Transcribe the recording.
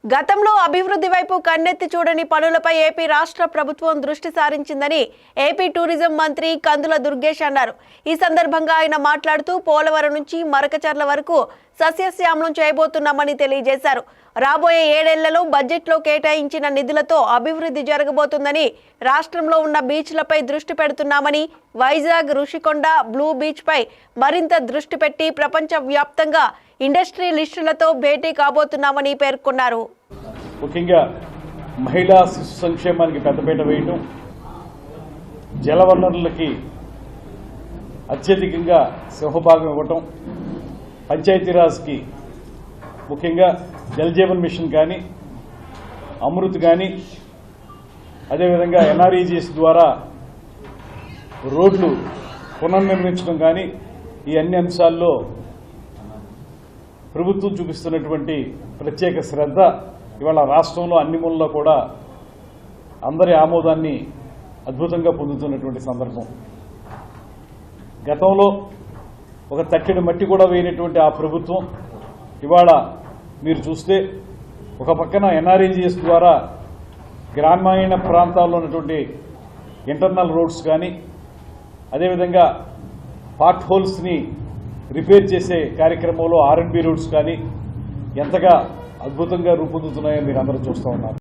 గతంలో అభివృద్ధి వైపు కన్నెత్తి చూడని పనులపై ఏపీ రాష్ట్ర ప్రభుత్వం దృష్టి సారించిందని ఏపీ టూరిజం మంత్రి కందుల దుర్గేష్ అన్నారు. ఈ సందర్భంగా ఆయన మాట్లాడుతూ పోలవరం నుంచి మరకచర్ల వరకు సస్యశ్యామలం చేయబోతున్నామని తెలియజేశారు. రాబోయే 7 ఏళ్లలో బడ్జెట్లో కేటాయించిన నిధులతో అభివృద్ధి జరగబోతుందని, రాష్ట్రంలో ఉన్న బీచ్లపై దృష్టి పెడుతున్నామని, వైజాగ్, ఋషికొండ, బ్లూ బీచ్ పై మరింత దృష్టి పెట్టి ప్రపంచ వ్యాప్తంగా ఇండస్ట్రీ లిస్టులతో భేటీ కాబోతున్నామని పేర్కొన్నారు. ముఖ్యంగా మహిళా శిశు సంక్షేమానికి పెద్దపీట వేయడం, జలవనరులకి అత్యధికంగా సింహభాగం ఇవ్వటం, పంచాయతీరాజ్కి ముఖ్యంగా జల్ జీవన్ మిషన్ కానీ, అమృత్ కానీ, అదేవిధంగా ఎన్ఆర్ఈజీఎస్ ద్వారా రోడ్లు పునర్నిర్మించడం కానీ, ఈ అన్ని అంశాల్లో ప్రభుత్వం చూపిస్తున్నటువంటి ప్రత్యేక శ్రద్ధ ఇవాళ రాష్ట్రంలో అన్ని మూలలో కూడా అందరి ఆమోదాన్ని అద్భుతంగా పొందుతున్నటువంటి సందర్భం. గతంలో ఒక తక్కెడి మట్టి కూడా వేయనటువంటి ఆ ప్రభుత్వం ఇవాళ మీరు చూస్తే ఒక పక్కన ఎన్ఆర్ఈజీఎస్ ద్వారా గ్రామీణ ప్రాంతాల్లో ఉన్నటువంటి ఇంటర్నల్ రోడ్స్ కానీ, అదేవిధంగా పాట్ హోల్స్ని రిపేర్ చేసే కార్యక్రమంలో R&B రోడ్స్ కానీ ఎంతగా అద్భుతంగా రూపొందుతున్నాయో మీరు అందరూ చూస్తూ ఉన్నారు.